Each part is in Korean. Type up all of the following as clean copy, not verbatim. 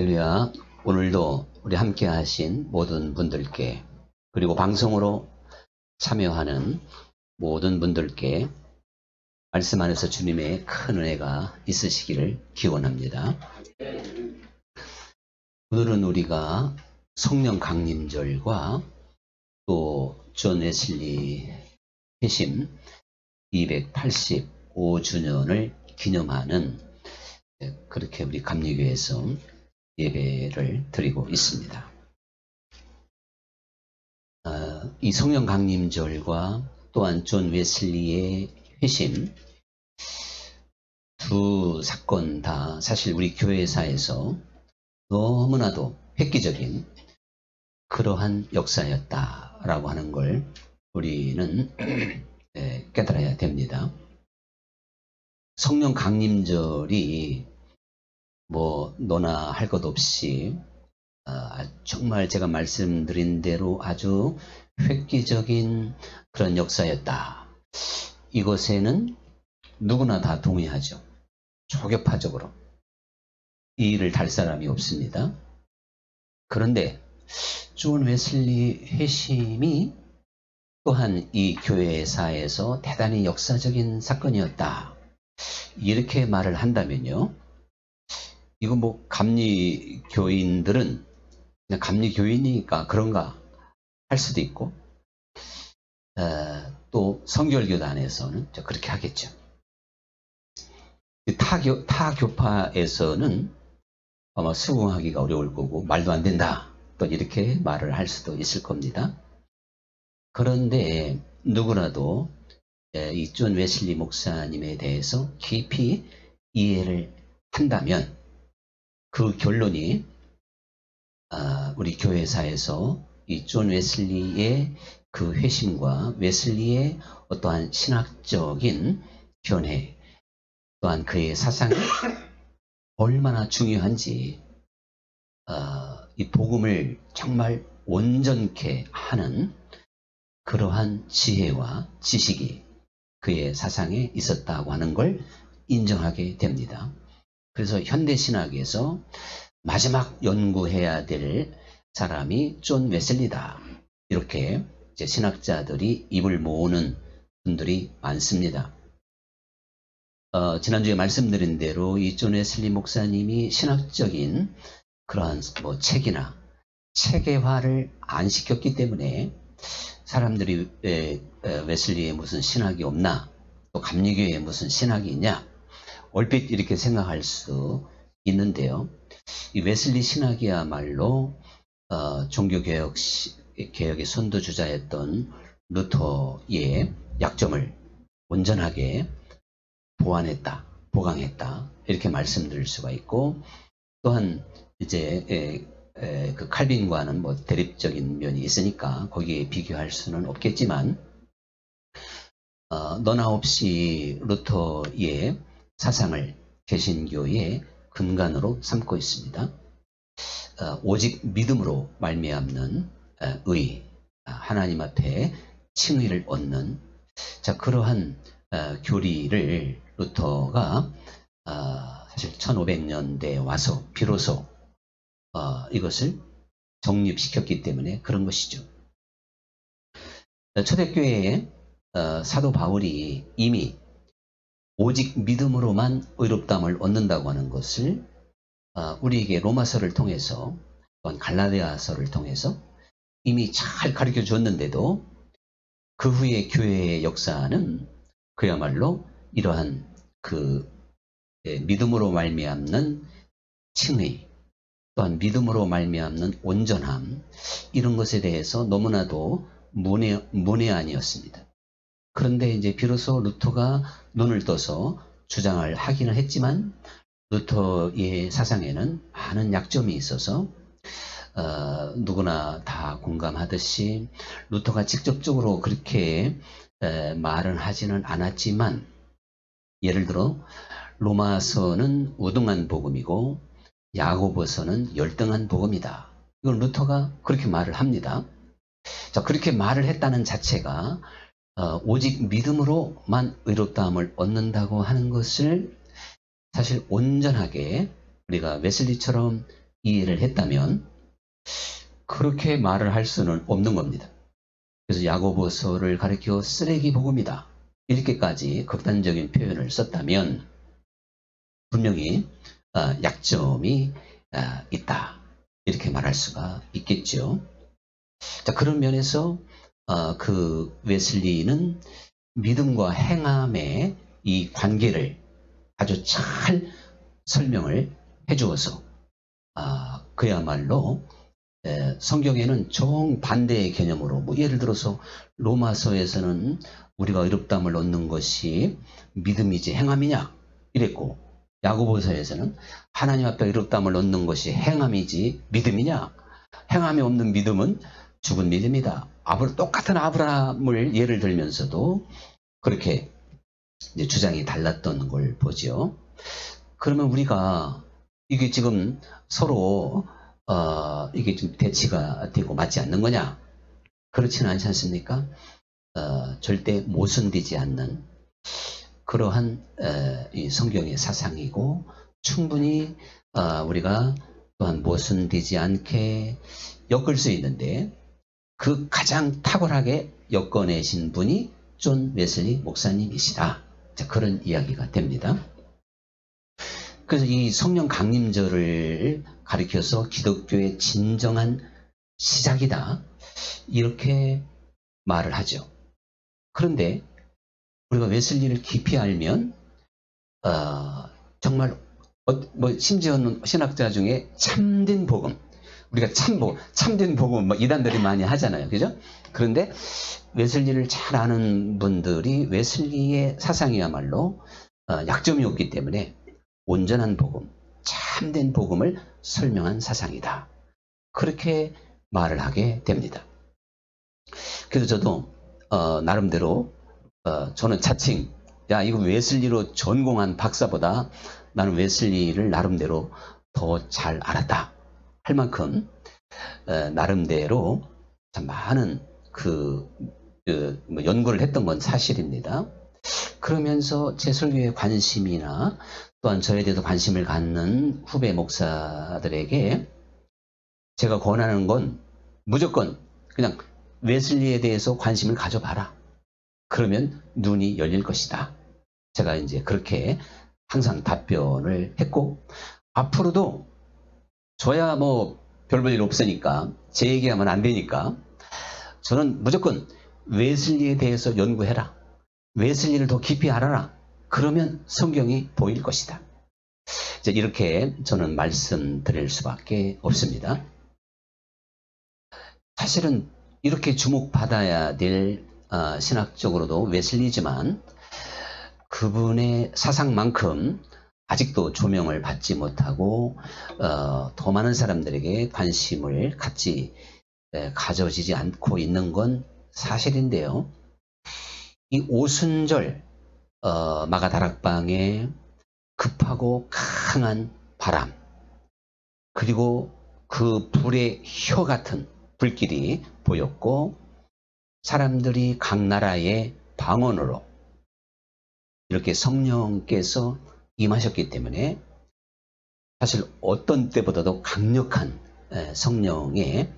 할렐루야. 오늘도 우리 함께 하신 모든 분들께, 그리고 방송으로 참여하는 모든 분들께 말씀 안에서 주님의 큰 은혜가 있으시기를 기원합니다. 오늘은 우리가 성령 강림절과 또 존 웨슬리 회심 285주년을 기념하는, 그렇게 우리 감리교회에서 예배를 드리고 있습니다. 이 성령 강림절과 또한 존 웨슬리의 회심, 두 사건 다 사실 우리 교회사에서 너무나도 획기적인 그러한 역사였다라고 하는 걸 우리는 깨달아야 됩니다. 성령 강림절이 너나 할 것 없이 정말 제가 말씀드린 대로 아주 획기적인 그런 역사였다. 이것에는 누구나 다 동의하죠. 초격파적으로. 이 일을 달 사람이 없습니다. 그런데 존 웨슬리 회심이 또한 이 교회사에서 대단히 역사적인 사건이었다. 이렇게 말을 한다면요. 이거 감리교인들은 그냥 감리교인이니까 그런가 할 수도 있고, 또 성결교단에서는 그렇게 하겠죠. 타 교파에서는 아마 수긍하기가 어려울 거고 말도 안 된다, 또 이렇게 말을 할 수도 있을 겁니다. 그런데 누구라도 이 존 웨슬리 목사님에 대해서 깊이 이해를 한다면 그 결론이 우리 교회사에서 이 존 웨슬리의 그 회심과 웨슬리의 어떠한 신학적인 견해, 또한 그의 사상이 얼마나 중요한지, 이 복음을 정말 온전케 하는 그러한 지혜와 지식이 그의 사상에 있었다고 하는 걸 인정하게 됩니다. 그래서 현대신학에서 마지막 연구해야 될 사람이 존 웨슬리다, 이렇게 이제 신학자들이 입을 모으는 분들이 많습니다. 지난주에 말씀드린 대로 이 존 웨슬리 목사님이 신학적인 그러한 책이나 체계화를 안 시켰기 때문에 사람들이 웨슬리에 무슨 신학이 없나, 또 감리교회에 무슨 신학이 있냐, 얼핏 이렇게 생각할 수 있는데요. 이 웨슬리 신학이야말로 종교개혁의 선두주자였던 루터의 약점을 온전하게 보완했다, 보강했다, 이렇게 말씀드릴 수가 있고, 또한 이제 그 칼빈과는 대립적인 면이 있으니까 거기에 비교할 수는 없겠지만, 너나 없이 루터의 사상을 개신교의 근간으로 삼고 있습니다. 오직 믿음으로 말미암는 의, 하나님 앞에 칭의를 얻는, 그러한 교리를 루터가 사실 1500년대에 와서 비로소 이것을 정립시켰기 때문에 그런 것이죠. 초대교회에 사도 바울이 이미 오직 믿음으로만 의롭다함을 얻는다고 하는 것을 우리에게 로마서를 통해서, 또한 갈라디아서를 통해서 이미 잘 가르쳐 줬는데도 그 후에 교회의 역사는 그야말로 이러한 믿음으로 말미암는 칭의, 또한 믿음으로 말미암는 온전함, 이런 것에 대해서 너무나도 문외한이었습니다. 그런데 이제 비로소 루터가 눈을 떠서 주장을 하기는 했지만, 루터의 사상에는 많은 약점이 있어서 누구나 다 공감하듯이 루터가 직접적으로 그렇게 말은 하지는 않았지만, 예를 들어 로마서는 우등한 복음이고 야고보서는 열등한 복음이다, 이걸 루터가 그렇게 말을 합니다. 그렇게 말을 했다는 자체가 오직 믿음으로만 의롭다함을 얻는다고 하는 것을 사실 온전하게 우리가 웨슬리처럼 이해를 했다면 그렇게 말을 할 수는 없는 겁니다. 그래서 야고보서를 가리켜 쓰레기 복음이다, 이렇게까지 극단적인 표현을 썼다면 분명히 약점이 있다, 이렇게 말할 수가 있겠죠. 자, 그런 면에서 그 웨슬리는 믿음과 행함의 이 관계를 아주 잘 설명을 해주어서 그야말로 성경에는 정반대의 개념으로, 뭐 예를 들어서 로마서에서는 우리가 의롭다함을 얻는 것이 믿음이지 행함이냐 이랬고, 야고보서에서는 하나님 앞에 의롭다함을 얻는 것이 행함이지 믿음이냐, 행함이 없는 믿음은 죽은 믿음이다. 똑같은 아브라함을 예를 들면서도 그렇게 이제 주장이 달랐던 걸 보죠. 그러면 우리가 이게 지금 서로 이게 좀 대치가 되고 맞지 않는 거냐? 그렇지는 않지 않습니까? 절대 모순되지 않는 그러한 이 성경의 사상이고, 충분히 우리가 또한 모순되지 않게 엮을 수 있는데, 그 가장 탁월하게 엮어내신 분이 존 웨슬리 목사님이시다. 자, 그런 이야기가 됩니다. 그래서 이 성령 강림절을 가리켜서 기독교의 진정한 시작이다, 이렇게 말을 하죠. 그런데 우리가 웨슬리를 깊이 알면 정말 뭐 심지어는 신학자 중에 참된 복음, 우리가 참된 복음 뭐 이단들이 많이 하잖아요, 그죠? 그런데 웨슬리를 잘 아는 분들이 웨슬리의 사상이야말로 약점이 없기 때문에 온전한 복음, 참된 복음을 설명한 사상이다, 그렇게 말을 하게 됩니다. 그래서 저도 나름대로 저는 자칭, 야, 이거 웨슬리로 전공한 박사보다 나는 웨슬리를 나름대로 더 잘 알았다 할 만큼 나름대로 참 많은 뭐 연구를 했던 건 사실입니다. 그러면서 제 설교에 관심이나 또한 저에 대해서 관심을 갖는 후배 목사들에게 제가 권하는 건 무조건 그냥 웨슬리에 대해서 관심을 가져봐라. 그러면 눈이 열릴 것이다. 제가 이제 그렇게 항상 답변을 했고, 앞으로도 저야 뭐 별 볼 일 없으니까, 제 얘기하면 안 되니까 저는 무조건 웨슬리에 대해서 연구해라, 웨슬리를 더 깊이 알아라, 그러면 성경이 보일 것이다. 이제 이렇게 저는 말씀드릴 수밖에 없습니다. 사실은 이렇게 주목받아야 될 신학적으로도 웨슬리지만 그분의 사상만큼 아직도 조명을 받지 못하고 더 많은 사람들에게 관심을 가져지지 않고 있는 건 사실인데요. 이 오순절 마가다락방에 급하고 강한 바람, 그리고 그 불의 혀 같은 불길이 보였고, 사람들이 각 나라의 방언으로 이렇게 성령께서 임하셨기 때문에 사실 어떤 때보다도 강력한 성령의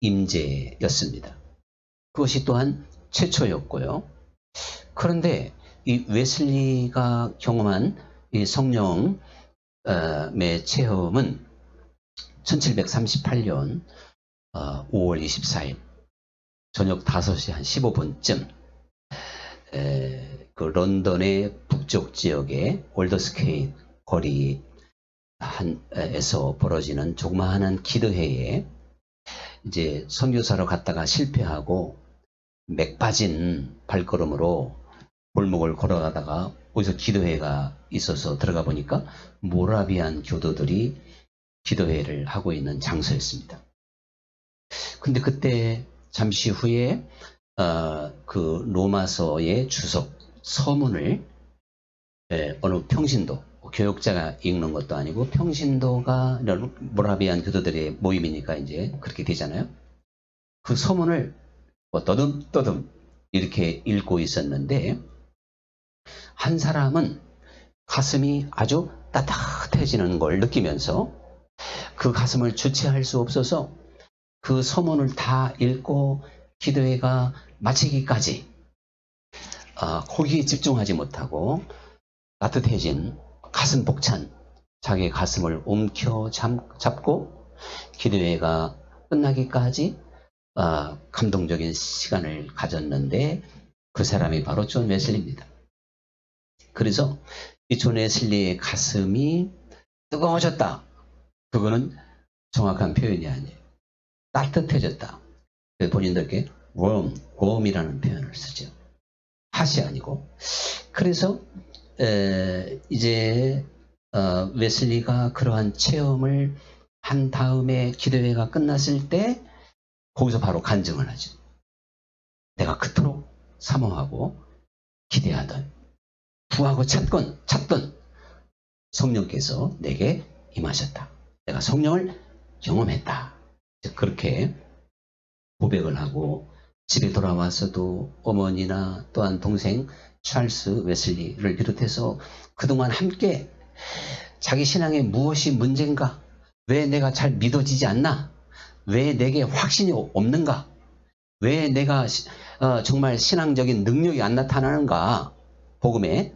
임재였습니다. 그것이 또한 최초였고요. 그런데 이 웨슬리가 경험한 이 성령의 체험은 1738년 5월 24일 저녁 5시 한 15분쯤 그 런던의 북쪽 지역의 올더스케이 거리 에서 벌어지는 조그마한 기도회에 이제 선교사로 갔다가 실패하고 맥 빠진 발걸음으로 골목을 걸어가다가 어디서 기도회가 있어서 들어가 보니까 모라비안 교도들이 기도회를 하고 있는 장소였습니다. 근데 그때 잠시 후에 그 로마서의 주석 서문을 어느 평신도, 교역자가 읽는 것도 아니고 평신도가 모라비안 교도들의 모임이니까 이제 그렇게 되잖아요. 그 서문을 떠듬떠듬 이렇게 읽고 있었는데 한 사람은 가슴이 아주 따뜻해지는 걸 느끼면서 그 가슴을 주체할 수 없어서 그 서문을 다 읽고 기도회가 마치기까지 거기에 집중하지 못하고 따뜻해진 가슴 벅찬 자기의 가슴을 움켜잡고 기도회가 끝나기까지 감동적인 시간을 가졌는데 그 사람이 바로 존 웨슬리입니다. 그래서 이 존 웨슬리의 가슴이 뜨거워졌다. 그거는 정확한 표현이 아니에요. 따뜻해졌다. 본인들께 웜이라는 표현을 쓰죠. 핫이 아니고. 그래서 이제 웨슬리가 그러한 체험을 한 다음에 기도회가 끝났을 때 거기서 바로 간증을 하죠. 내가 그토록 사모하고 기대하던 구하고 찾던 성령께서 내게 임하셨다. 내가 성령을 경험했다. 그렇게 고백을 하고 집에 돌아와서도 어머니나 또한 동생 찰스 웨슬리를 비롯해서 그동안 함께 자기 신앙에 무엇이 문제인가? 왜 내가 잘 믿어지지 않나? 왜 내게 확신이 없는가? 왜 내가 정말 신앙적인 능력이 안 나타나는가? 복음에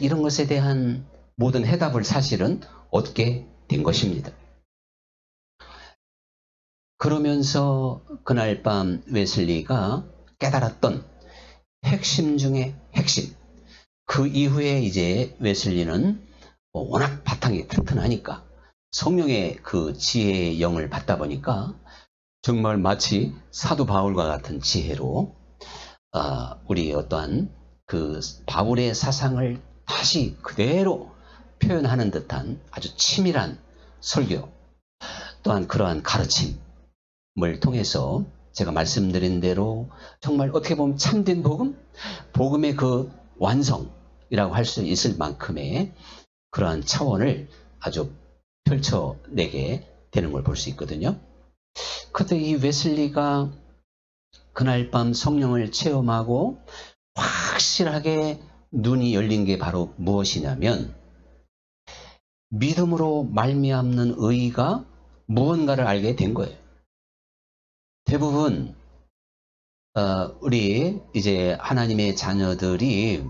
이런 것에 대한 모든 해답을 사실은 얻게 된 것입니다. 그러면서 그날 밤 웨슬리가 깨달았던 핵심 중에 핵심. 그 이후에 이제 웨슬리는 워낙 바탕이 튼튼하니까 성령의 그 지혜의 영을 받다 보니까 정말 마치 사도 바울과 같은 지혜로 우리 어떠한 그 바울의 사상을 다시 그대로 표현하는 듯한 아주 치밀한 설교 또한 그러한 가르침을 통해서 제가 말씀드린 대로 정말 어떻게 보면 참된 복음의 그 완성이라고 할 수 있을 만큼의 그러한 차원을 아주 펼쳐내게 되는 걸 볼 수 있거든요. 그때 이 웨슬리가 그날 밤 성령을 체험하고 확실하게 눈이 열린 게 바로 무엇이냐면 믿음으로 말미암는 의가 무언가를 알게 된 거예요. 대부분 우리 이제 하나님의 자녀들이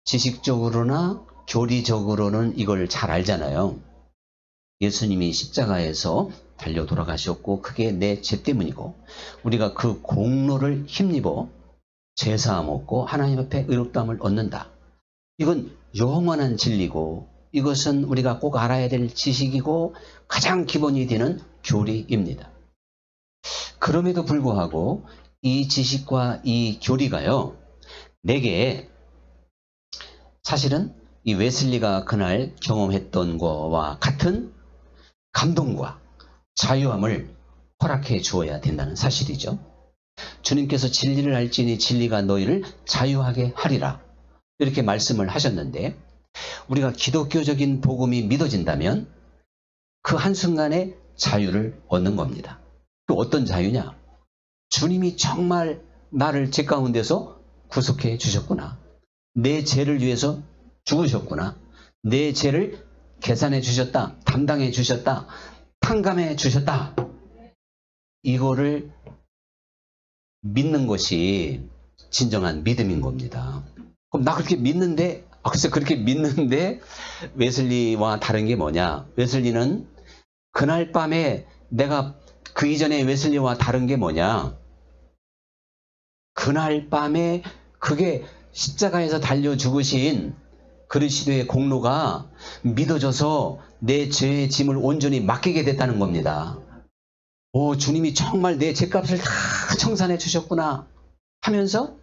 지식적으로나 교리적으로는 이걸 잘 알잖아요. 예수님이 십자가에서 달려 돌아가셨고 그게 내 죄 때문이고 우리가 그 공로를 힘입어 제사함 얻고 하나님 앞에 의롭다함을 얻는다. 이건 영원한 진리고 이것은 우리가 꼭 알아야 될 지식이고 가장 기본이 되는 교리입니다. 그럼에도 불구하고 이 지식과 이 교리가요, 내게 사실은 이 웨슬리가 그날 경험했던 거와 같은 감동과 자유함을 허락해 주어야 된다는 사실이죠. 주님께서 진리를 알지니 진리가 너희를 자유하게 하리라. 이렇게 말씀을 하셨는데 우리가 기독교적인 복음이 믿어진다면 그 한순간에 자유를 얻는 겁니다. 또 어떤 자유냐? 주님이 정말 나를 죄 가운데서 구속해 주셨구나. 내 죄를 위해서 죽으셨구나. 내 죄를 계산해 주셨다. 담당해 주셨다. 탕감해 주셨다. 이거를 믿는 것이 진정한 믿음인 겁니다. 그럼 나 그렇게 믿는데, 글쎄 그렇게 믿는데 웨슬리와 다른 게 뭐냐? 웨슬리는 그날 밤에 내가 그 이전에 웨슬리와 다른 게 뭐냐? 그날 밤에 그게 십자가에서 달려 죽으신 그리스도의 공로가 믿어져서 내 죄의 짐을 온전히 맡기게 됐다는 겁니다. 오, 주님이 정말 내 죄값을 다 청산해 주셨구나 하면서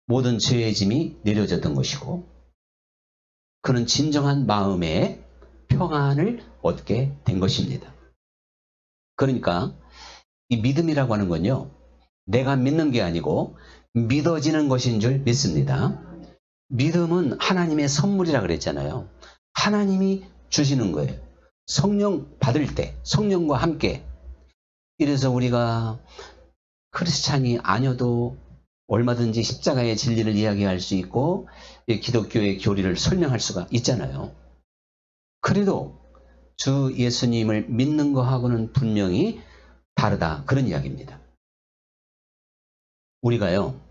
모든 죄의 짐이 내려졌던 것이고 그는 진정한 마음의 평안을 얻게 된 것입니다. 그러니까 이 믿음이라고 하는 건요, 내가 믿는 게 아니고 믿어지는 것인 줄 믿습니다. 믿음은 하나님의 선물이라 그랬잖아요. 하나님이 주시는 거예요. 성령 받을 때, 성령과 함께. 이래서 우리가 크리스찬이 아니어도 얼마든지 십자가의 진리를 이야기할 수 있고 기독교의 교리를 설명할 수가 있잖아요. 그래도 주 예수님을 믿는 거하고는 분명히 다르다. 그런 이야기입니다. 우리가요,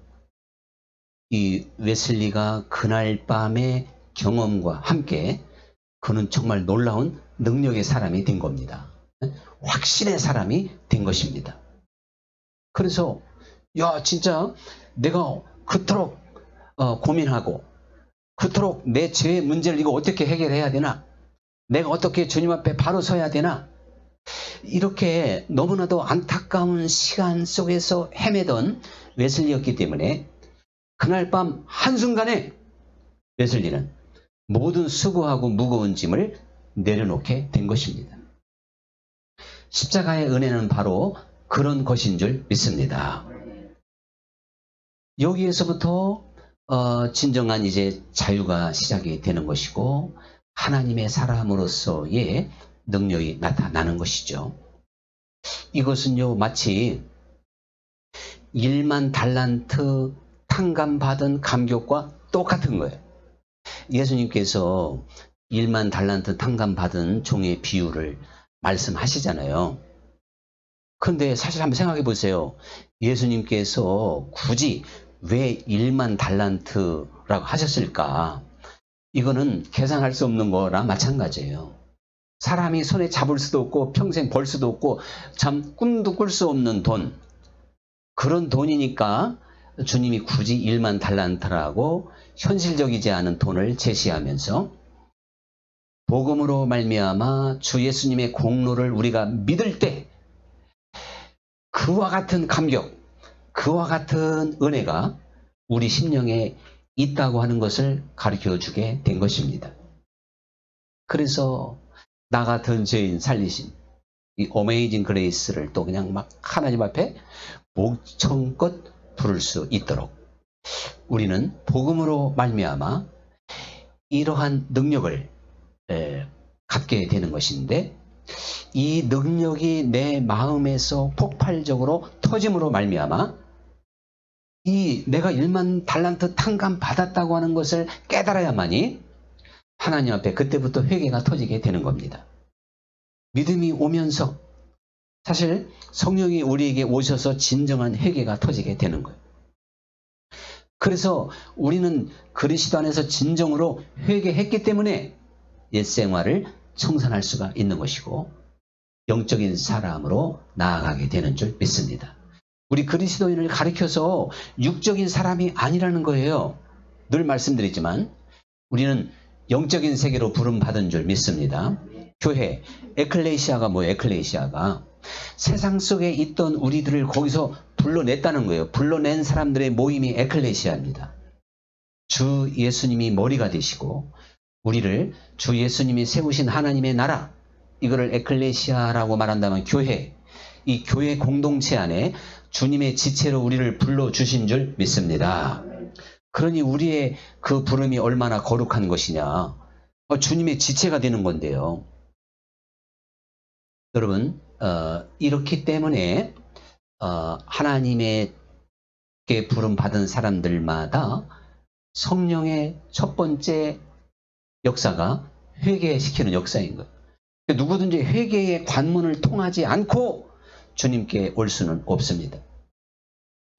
이 웨슬리가 그날 밤의 경험과 함께 그는 정말 놀라운 능력의 사람이 된 겁니다. 확신의 사람이 된 것입니다. 그래서 야 진짜 내가 그토록 고민하고 그토록 내 죄의 문제를 이거 어떻게 해결해야 되나, 내가 어떻게 주님 앞에 바로 서야 되나, 이렇게 너무나도 안타까운 시간 속에서 헤매던 웨슬리였기 때문에 그날 밤 한순간에 웨슬리는 모든 수고하고 무거운 짐을 내려놓게 된 것입니다. 십자가의 은혜는 바로 그런 것인 줄 믿습니다. 여기에서부터 진정한 이제 자유가 시작이 되는 것이고 하나님의 사람으로서의 능력이 나타나는 것이죠. 이것은요 마치 1만 달란트 탕감받은 감격과 똑같은 거예요. 예수님께서 1만 달란트 탕감받은 종의 비유를 말씀하시잖아요. 그런데 사실 한번 생각해 보세요. 예수님께서 굳이 왜 1만 달란트라고 하셨을까? 이거는 계산할 수 없는 거랑 마찬가지예요. 사람이 손에 잡을 수도 없고 평생 벌 수도 없고 참 꿈도 꿀 수 없는 돈, 그런 돈이니까 주님이 굳이 1만 달란트라고 현실적이지 않은 돈을 제시하면서 복음으로 말미암아 주 예수님의 공로를 우리가 믿을 때 그와 같은 감격, 그와 같은 은혜가 우리 심령에 있다고 하는 것을 가르쳐주게 된 것입니다. 그래서 나 같은 죄인 살리신 이 어메이징 그레이스를 또 그냥 막 하나님 앞에 목청껏 부를 수 있도록 우리는 복음으로 말미암아 이러한 능력을 갖게 되는 것인데, 이 능력이 내 마음에서 폭발적으로 터짐으로 말미암아 이 내가 1만 달란트 탕감 받았다고 하는 것을 깨달아야만이 하나님 앞에 그때부터 회개가 터지게 되는 겁니다. 믿음이 오면서 사실 성령이 우리에게 오셔서 진정한 회개가 터지게 되는 거예요. 그래서 우리는 그리스도 안에서 진정으로 회개했기 때문에 옛 생활을 청산할 수가 있는 것이고 영적인 사람으로 나아가게 되는 줄 믿습니다. 우리 그리스도인을 가리켜서 육적인 사람이 아니라는 거예요. 늘 말씀드리지만 우리는 영적인 세계로 부름받은 줄 믿습니다. 교회, 에클레시아가 뭐예요? 에클레시아가 세상 속에 있던 우리들을 거기서 불러냈다는 거예요. 불러낸 사람들의 모임이 에클레시아입니다. 주 예수님이 머리가 되시고 우리를 주 예수님이 세우신 하나님의 나라, 이거를 에클레시아라고 말한다면 교회, 이 교회 공동체 안에 주님의 지체로 우리를 불러주신 줄 믿습니다. 그러니 우리의 그 부름이 얼마나 거룩한 것이냐. 주님의 지체가 되는 건데요. 여러분, 이렇기 때문에 하나님의 부름 받은 사람들마다 성령의 첫 번째 역사가 회개시키는 역사인 거예요. 누구든지 회개의 관문을 통하지 않고 주님께 올 수는 없습니다.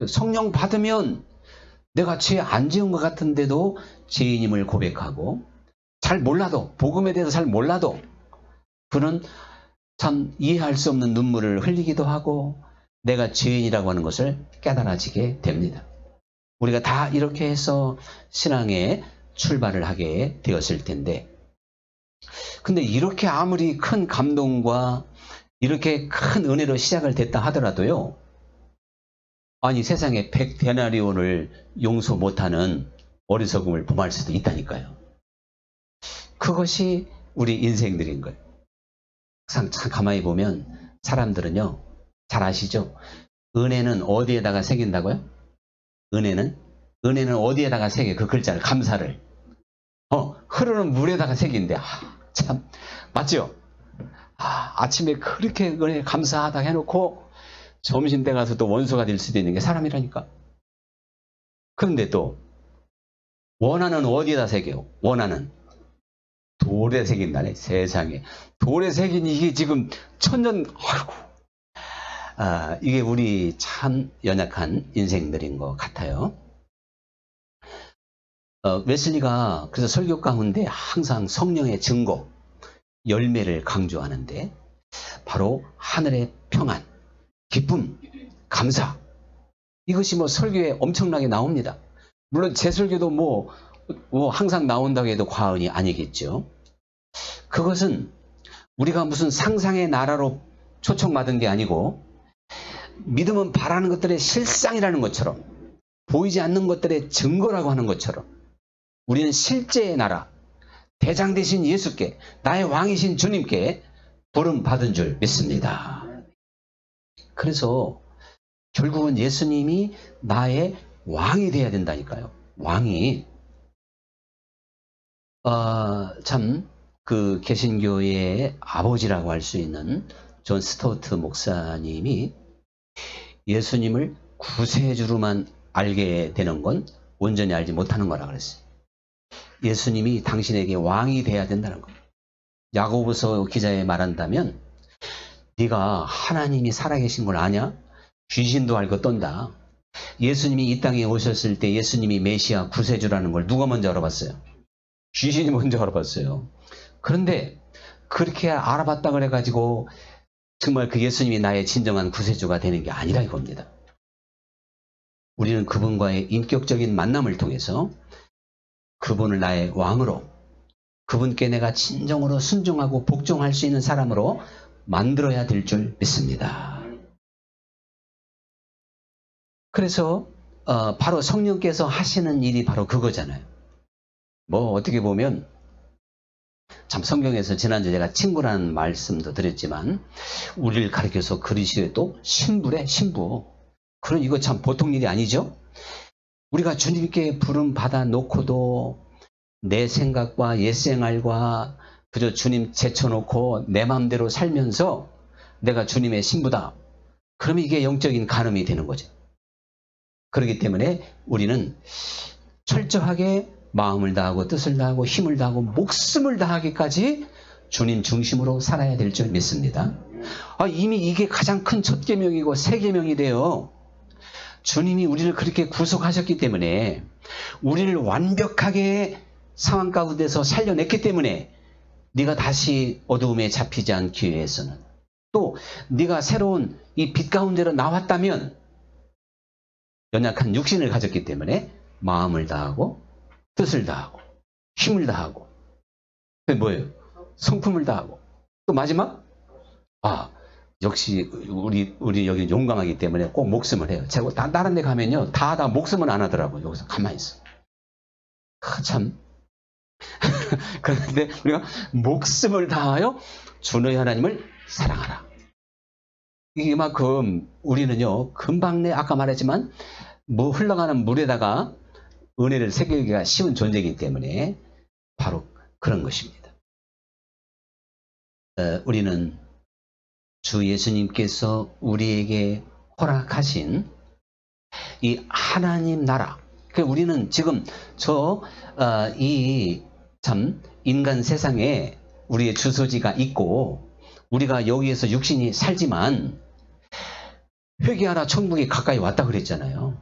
성령 받으면 내가 죄 안 지은 것 같은데도 죄인임을 고백하고, 잘 몰라도, 복음에 대해서 잘 몰라도 그는 참 이해할 수 없는 눈물을 흘리기도 하고 내가 죄인이라고 하는 것을 깨달아지게 됩니다. 우리가 다 이렇게 해서 신앙에 출발을 하게 되었을 텐데, 근데 이렇게 아무리 큰 감동과 이렇게 큰 은혜로 시작을 됐다 하더라도요, 아니 세상에 100데나리온을 용서 못하는 어리석음을 범할 수도 있다니까요. 그것이 우리 인생들인 거예요. 항상 참 가만히 보면 사람들은요, 잘 아시죠? 은혜는 어디에다가 새긴다고요? 은혜는 어디에다가 새겨? 그 글자를, 감사를. 흐르는 물에다가 새긴대. 참 맞죠? 아침에 그렇게 은혜 감사하다 해놓고 점심때 가서 또 원수가 될 수도 있는 게 사람이라니까. 그런데 또 원하는 어디에다 새겨요? 원하는 돌에 새긴다네. 세상에. 돌에 새긴 이게 지금 천년, 아이고. 이게 우리 참 연약한 인생들인 것 같아요. 웨슬리가 그래서 설교 가운데 항상 성령의 증거, 열매를 강조하는데 바로 하늘의 평안, 기쁨, 감사, 이것이 뭐 설교에 엄청나게 나옵니다. 물론 제 설교도 뭐 항상 나온다고 해도 과언이 아니겠죠. 그것은 우리가 무슨 상상의 나라로 초청받은 게 아니고 믿음은 바라는 것들의 실상이라는 것처럼 보이지 않는 것들의 증거라고 하는 것처럼 우리는 실제의 나라, 대장 되신 예수께, 나의 왕이신 주님께 부름 받은 줄 믿습니다. 그래서 결국은 예수님이 나의 왕이 돼야 된다니까요. 왕이. 참 그 개신교의 아버지라고 할 수 있는 존 스토트 목사님이 예수님을 구세주로만 알게 되는 건 온전히 알지 못하는 거라 그랬어요. 예수님이 당신에게 왕이 돼야 된다는 거예요. 야고보서 기자에 말한다면 네가 하나님이 살아계신 걸 아냐? 귀신도 알고 떤다. 예수님이 이 땅에 오셨을 때 예수님이 메시아 구세주라는 걸 누가 먼저 알아봤어요? 귀신이 먼저 알아봤어요. 그런데 그렇게 알아봤다 그래가지고 정말 그 예수님이 나의 진정한 구세주가 되는 게 아니라 이겁니다. 우리는 그분과의 인격적인 만남을 통해서 그분을 나의 왕으로, 그분께 내가 진정으로 순종하고 복종할 수 있는 사람으로 만들어야 될 줄 믿습니다. 그래서 바로 성령께서 하시는 일이 바로 그거잖아요. 뭐 어떻게 보면 참 성경에서 지난주에 제가 친구라는 말씀도 드렸지만 우리를 가르쳐서 그리시되 또 신부래, 신부. 그런 이거 참 보통 일이 아니죠. 우리가 주님께 부름 받아 놓고도 내 생각과 옛생활과 그저 주님 제쳐놓고 내 마음대로 살면서 내가 주님의 신부다. 그러면 이게 영적인 간음이 되는 거죠. 그렇기 때문에 우리는 철저하게 마음을 다하고 뜻을 다하고 힘을 다하고 목숨을 다하기까지 주님 중심으로 살아야 될 줄 믿습니다. 이미 이게 가장 큰 첫 계명이고 새 계명이 돼요. 주님이 우리를 그렇게 구속하셨기 때문에 우리를 완벽하게 상황 가운데서 살려냈기 때문에 네가 다시 어두움에 잡히지 않기 위해서는 또 네가 새로운 이 빛 가운데로 나왔다면 연약한 육신을 가졌기 때문에 마음을 다하고 뜻을 다하고 힘을 다하고 그게 뭐예요? 성품을 다하고 또 마지막 역시 우리 여기 용감하기 때문에 꼭 목숨을 해요. 제가 다른 데 가면요 다 목숨은 안 하더라고요. 여기서 가만히 있어. 참. 그런데 우리가 목숨을 다하여 주 너희 하나님을 사랑하라. 이만큼 우리는요 금방 아까 말했지만 흘러가는 물에다가 은혜를 새기기가 쉬운 존재이기 때문에 바로 그런 것입니다. 우리는 주 예수님께서 우리에게 허락하신 이 하나님 나라, 우리는 지금 참 인간 세상에 우리의 주소지가 있고 우리가 여기에서 육신이 살지만 회개하라 천국이 가까이 왔다 그랬잖아요.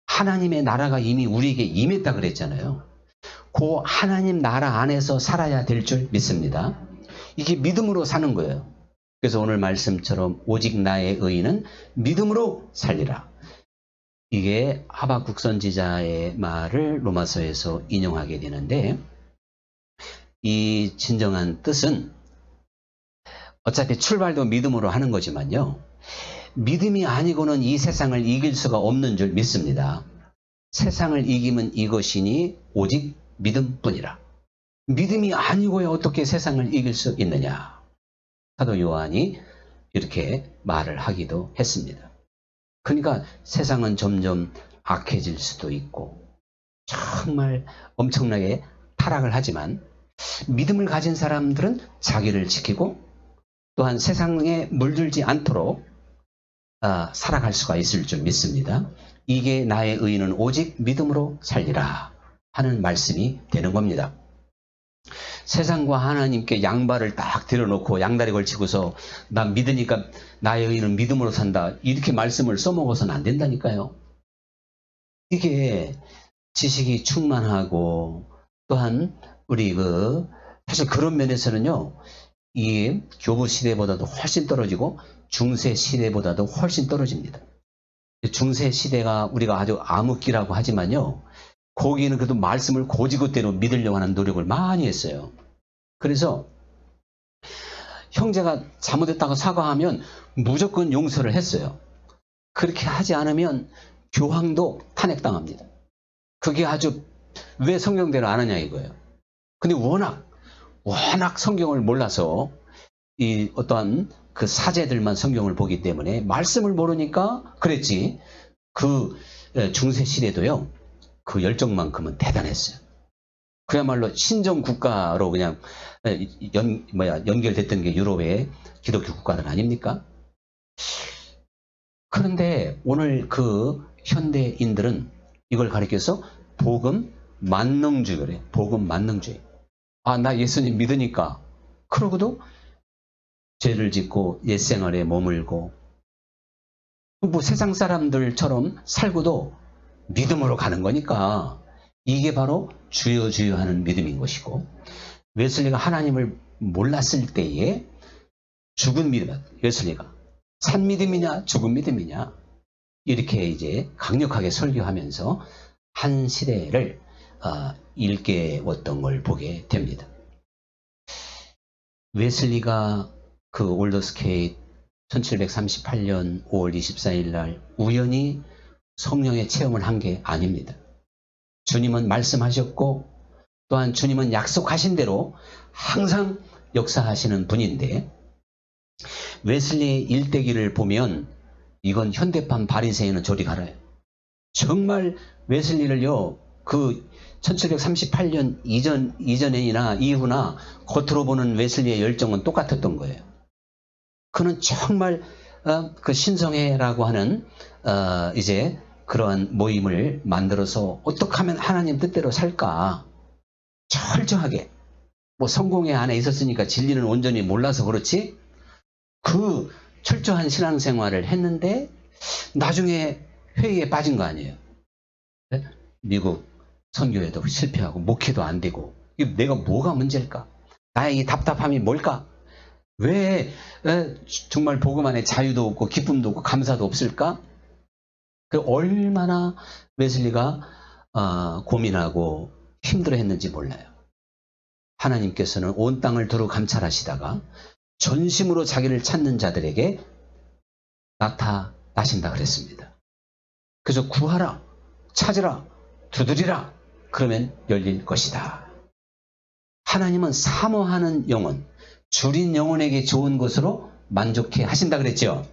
하나님의 나라가 이미 우리에게 임했다 그랬잖아요. 그 하나님 나라 안에서 살아야 될 줄 믿습니다. 이게 믿음으로 사는 거예요. 그래서 오늘 말씀처럼 오직 나의 의인은 믿음으로 살리라. 이게 하박국 선지자의 말을 로마서에서 인용하게 되는데 이 진정한 뜻은 어차피 출발도 믿음으로 하는 거지만요. 믿음이 아니고는 이 세상을 이길 수가 없는 줄 믿습니다. 세상을 이기면 이것이니 오직 믿음뿐이라. 믿음이 아니고야 어떻게 세상을 이길 수 있느냐. 사도 요한이 이렇게 말을 하기도 했습니다. 그러니까 세상은 점점 악해질 수도 있고 정말 엄청나게 타락을 하지만 믿음을 가진 사람들은 자기를 지키고 또한 세상에 물들지 않도록 살아갈 수가 있을 줄 믿습니다. 이게 나의 의인은 오직 믿음으로 살리라 하는 말씀이 되는 겁니다. 세상과 하나님께 양발을 딱 들여놓고 양다리 걸치고서 나 믿으니까 나의 의는 믿음으로 산다. 이렇게 말씀을 써먹어서는 안 된다니까요. 이게 지식이 충만하고 또한 우리 사실 그런 면에서는요. 이 교부 시대보다도 훨씬 떨어지고 중세 시대보다도 훨씬 떨어집니다. 중세 시대가 우리가 아주 암흑기라고 하지만요. 거기는 그래도 말씀을 고지고대로 믿으려고 하는 노력을 많이 했어요. 그래서 형제가 잘못했다고 사과하면 무조건 용서를 했어요. 그렇게 하지 않으면 교황도 탄핵당합니다. 그게 아주 왜 성경대로 안 하냐 이거예요. 근데 워낙 성경을 몰라서 이 어떠한 그 사제들만 성경을 보기 때문에 말씀을 모르니까 그랬지. 그 중세 시대도요. 그 열정만큼은 대단했어요. 그야말로 신정 국가로 그냥 연결됐던 게 유럽의 기독교 국가들 아닙니까? 그런데 오늘 그 현대인들은 이걸 가리켜서 복음 만능주의래. 복음 만능주의. 아, 나 예수님 믿으니까. 그러고도 죄를 짓고 옛생활에 머물고 뭐 세상 사람들처럼 살고도 믿음으로 가는 거니까 이게 바로 주여 주여 하는 믿음인 것이고 웨슬리가 하나님을 몰랐을 때에 죽은 믿음, 웨슬리가 산 믿음이냐 죽은 믿음이냐 이렇게 이제 강력하게 설교하면서 한 시대를 일깨웠던 걸 보게 됩니다. 웨슬리가 그 올더스케이 1738년 5월 24일 날 우연히 성령의 체험을 한 게 아닙니다. 주님은 말씀하셨고 또한 주님은 약속하신 대로 항상 역사하시는 분인데 웨슬리의 일대기를 보면 이건 현대판 바리새인은 저리 가라요. 정말 웨슬리를요. 그 1738년 이전이나 이후나 겉으로 보는 웨슬리의 열정은 똑같았던 거예요. 그는 정말 그 신성회라고 하는 이제 그러한 모임을 만들어서 어떻게 하면 하나님 뜻대로 살까 철저하게 뭐 성공회 안에 있었으니까 진리는 온전히 몰라서 그렇지 그 철저한 신앙생활을 했는데 나중에 회의에 빠진 거 아니에요. 네? 미국 선교회도 실패하고 목회도 안 되고 이게 내가 뭐가 문제일까? 나의 이 답답함이 뭘까? 왜 정말 복음 안에 자유도 없고 기쁨도 없고 감사도 없을까? 그 얼마나 웨슬리가 고민하고 힘들어했는지 몰라요. 하나님께서는 온 땅을 두루 감찰하시다가 전심으로 자기를 찾는 자들에게 나타나신다 그랬습니다. 그래서 구하라, 찾으라, 두드리라 그러면 열릴 것이다. 하나님은 사모하는 영혼, 줄인 영혼에게 좋은 것으로 만족해 하신다 그랬죠.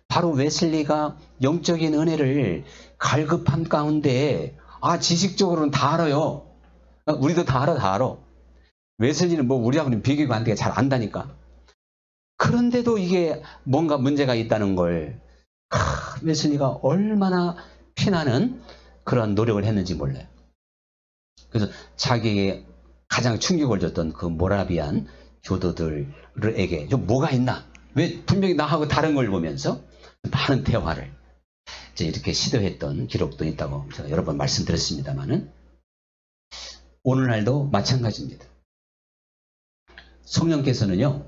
바로 웨슬리가 영적인 은혜를 갈급한 가운데 지식적으로는 다 알아요. 우리도 다 알아. 웨슬리는 뭐 우리하고는 비교가 안 되게 잘 안다니까. 그런데도 이게 뭔가 문제가 있다는 걸 웨슬리가 얼마나 피나는 그런 노력을 했는지 몰라요. 그래서 자기에게 가장 충격을 줬던 그 모라비안 교도들에게 좀 뭐가 있나? 왜 분명히 나하고 다른 걸 보면서 많은 대화를 이렇게 시도했던 기록도 있다고 제가 여러 번 말씀드렸습니다만은 오늘날도 마찬가지입니다. 성령께서는요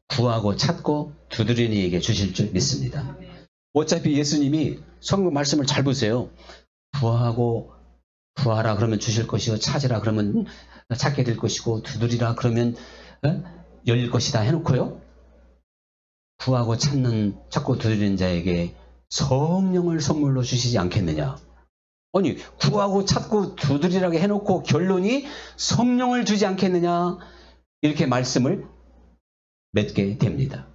구하고 찾고 두드리는 이에게 주실 줄 믿습니다. 어차피 예수님이 성경 말씀을 잘 보세요. 구하라 그러면 주실 것이고 찾으라 그러면 찾게 될 것이고 두드리라 그러면 열릴 것이다 해놓고요. 구하고 찾고 두드리는 자에게 성령을 선물로 주시지 않겠느냐. 아니 구하고 찾고 두드리라고 해놓고 결론이 성령을 주지 않겠느냐 이렇게 말씀을 맺게 됩니다.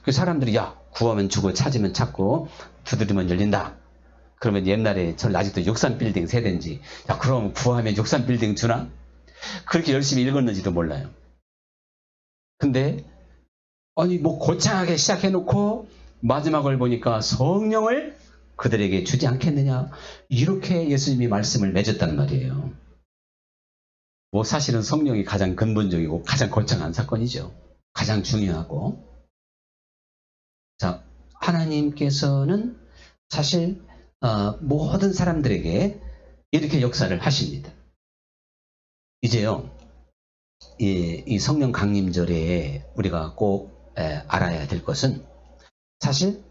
그 사람들이 구하면 주고 찾으면 찾고 두드리면 열린다. 그러면 옛날에 저는 아직도 63빌딩 세대인지 그럼 구하면 63빌딩 주나? 그렇게 열심히 읽었는지도 몰라요. 근데 뭐 거창하게 시작해놓고 마지막을 보니까 성령을 그들에게 주지 않겠느냐 이렇게 예수님이 말씀을 맺었단 말이에요. 뭐 사실은 성령이 가장 근본적이고 가장 거창한 사건이죠. 가장 중요하고. 자, 하나님께서는 사실 모든 사람들에게 이렇게 역사를 하십니다. 이제요, 이 성령 강림절에 우리가 꼭 알아야 될 것은 사실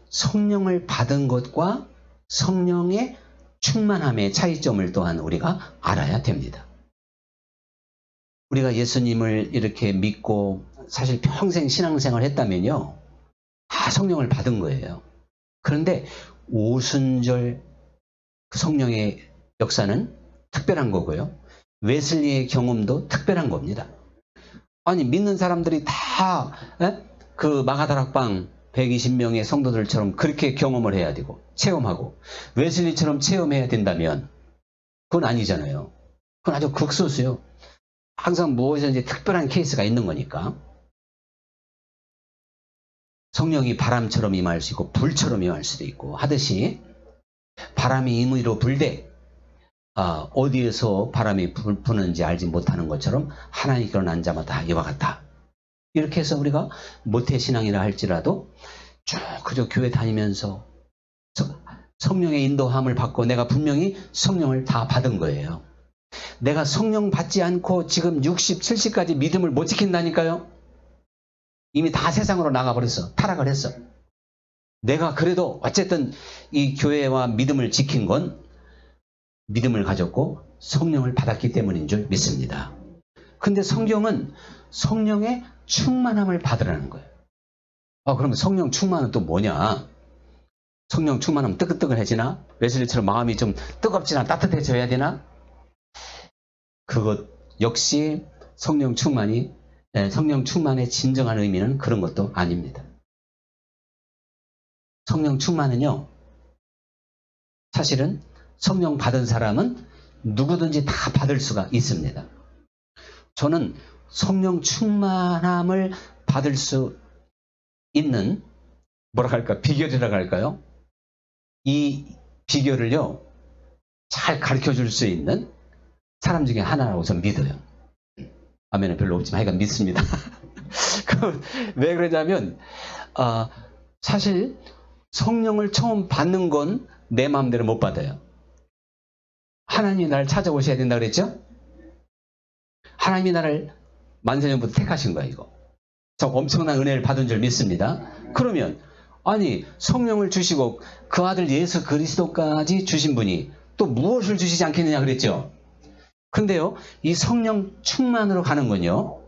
성령을 받은 것과 성령의 충만함의 차이점을 또한 우리가 알아야 됩니다. 우리가 예수님을 이렇게 믿고 사실 평생 신앙생활 했다면요, 성령을 받은 거예요. 그런데 오순절 그 성령의 역사는 특별한 거고요. 웨슬리의 경험도 특별한 겁니다. 아니, 믿는 사람들이 다 그 마가다락방 120명의 성도들처럼 그렇게 경험을 해야 되고 체험하고 웨슬리처럼 체험해야 된다면 그건 아니잖아요. 그건 아주 극소수요. 항상 무엇이든지 특별한 케이스가 있는 거니까. 성령이 바람처럼 임할 수 있고 불처럼 임할 수도 있고 하듯이 바람이 임의로 불되 어디에서 바람이 부는지 알지 못하는 것처럼 하나님께로 난 자마다 이와 같다. 이렇게 해서 우리가 모태신앙이라 할지라도 쭉 그저 교회 다니면서 성령의 인도함을 받고 내가 분명히 성령을 다 받은 거예요. 내가 성령 받지 않고 지금 60, 70까지 믿음을 못 지킨다니까요. 이미 다 세상으로 나가버렸어. 타락을 했어. 내가 그래도 어쨌든 이 교회와 믿음을 지킨 건 믿음을 가졌고 성령을 받았기 때문인 줄 믿습니다. 근데 성경은 성령의 충만함을 받으라는 거예요. 그러면 성령 충만은 또 뭐냐? 성령 충만하면 뜨끈뜨끈해지나? 웨슬리처럼 마음이 좀 뜨겁지나 따뜻해져야 되나? 그것 역시 성령 충만의 진정한 의미는 그런 것도 아닙니다. 성령 충만은요, 사실은 성령 받은 사람은 누구든지 다 받을 수가 있습니다. 저는 성령 충만함을 받을 수 있는 비결이라고 할까요? 이 비결을요, 잘 가르쳐 줄 수 있는 사람 중에 하나라고 저는 믿어요. 아멘은 별로 없지만 하여간 믿습니다. 왜 그러냐면 사실 성령을 처음 받는 건 내 마음대로 못 받아요. 하나님이 나를 찾아오셔야 된다 그랬죠? 하나님이 나를 만세년부터 택하신 거야, 이거. 저 엄청난 은혜를 받은 줄 믿습니다. 그러면 아니, 성령을 주시고 그 아들 예수 그리스도까지 주신 분이 또 무엇을 주시지 않겠느냐 그랬죠? 근데요, 이 성령 충만으로 가는 건요,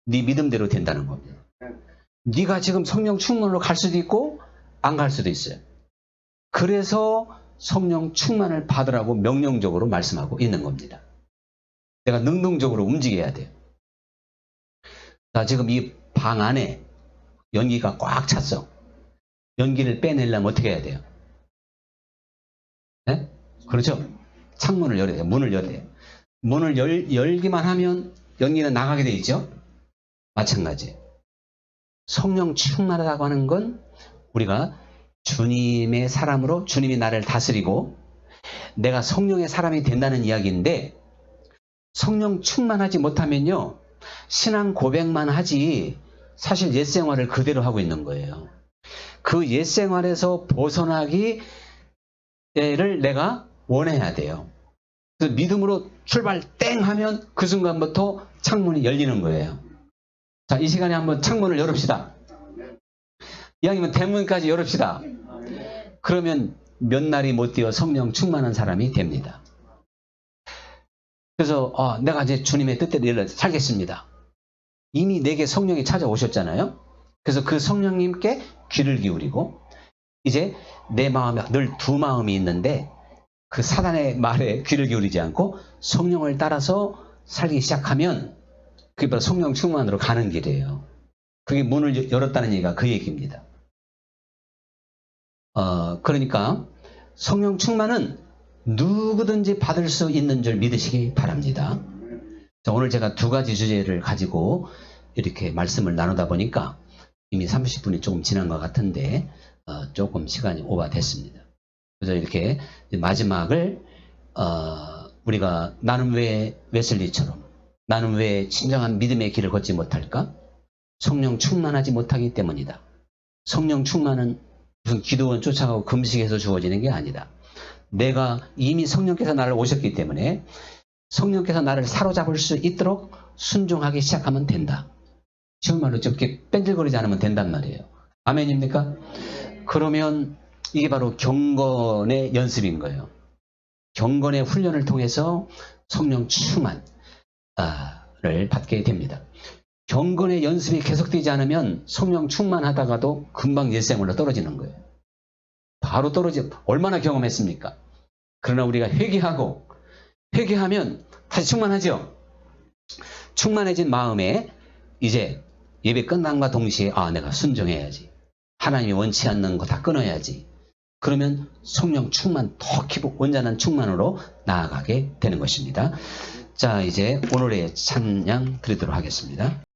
네 믿음대로 된다는 겁니다. 네가 지금 성령 충만으로 갈 수도 있고 안 갈 수도 있어요. 그래서 성령 충만을 받으라고 명령적으로 말씀하고 있는 겁니다. 내가 능동적으로 움직여야 돼요. 자, 지금 이 방 안에 연기가 꽉 찼어. 연기를 빼내려면 어떻게 해야 돼요? 네? 그렇죠? 창문을 열어야 돼요. 문을 열어야 돼요. 문을 열기만 하면 연기는 나가게 돼 있죠? 마찬가지. 성령 충만하다고 하는 건 우리가 주님의 사람으로 주님이 나를 다스리고 내가 성령의 사람이 된다는 이야기인데, 성령 충만하지 못하면요, 신앙 고백만 하지 사실 옛생활을 그대로 하고 있는 거예요. 그 옛생활에서 벗어나기를 내가 원해야 돼요. 그래서 믿음으로 출발 땡 하면 그 순간부터 창문이 열리는 거예요. 자, 이 시간에 한번 창문을 열읍시다. 이왕이면 대문까지 열읍시다. 그러면 몇 날이 못 되어 성령 충만한 사람이 됩니다. 그래서 내가 이제 주님의 뜻대로 살겠습니다. 이미 내게 성령이 찾아오셨잖아요. 그래서 그 성령님께 귀를 기울이고 이제 내 마음에 늘 두 마음이 있는데 그 사단의 말에 귀를 기울이지 않고 성령을 따라서 살기 시작하면 그게 바로 성령 충만으로 가는 길이에요. 그게 문을 열었다는 얘기가 그 얘기입니다. 그러니까 성령 충만은 누구든지 받을 수 있는 줄 믿으시기 바랍니다. 자, 오늘 제가 두 가지 주제를 가지고 이렇게 말씀을 나누다 보니까 이미 30분이 조금 지난 것 같은데 조금 시간이 오버됐습니다. 그래서 이렇게 마지막을 우리가 나는 왜 웨슬리처럼 나는 왜 진정한 믿음의 길을 걷지 못할까? 성령 충만하지 못하기 때문이다. 성령 충만은 무슨 기도원 쫓아가고 금식해서 주어지는 게 아니다. 내가 이미 성령께서 나를 오셨기 때문에 성령께서 나를 사로잡을 수 있도록 순종하기 시작하면 된다. 쉬운 말로 저렇게 뺀질거리지 않으면 된단 말이에요. 아멘입니까? 그러면 이게 바로 경건의 연습인 거예요. 경건의 훈련을 통해서 성령 충만을 받게 됩니다. 경건의 연습이 계속되지 않으면 성령 충만하다가도 금방 일생으로 떨어지는 거예요. 바로 얼마나 경험했습니까? 그러나 우리가 회개하면 다시 충만하죠. 충만해진 마음에 이제 예배 끝남과 동시에 내가 순종해야지. 하나님이 원치 않는 거 다 끊어야지. 그러면 성령 충만, 더 깊고 온전한 충만으로 나아가게 되는 것입니다. 자, 이제 오늘의 찬양 드리도록 하겠습니다.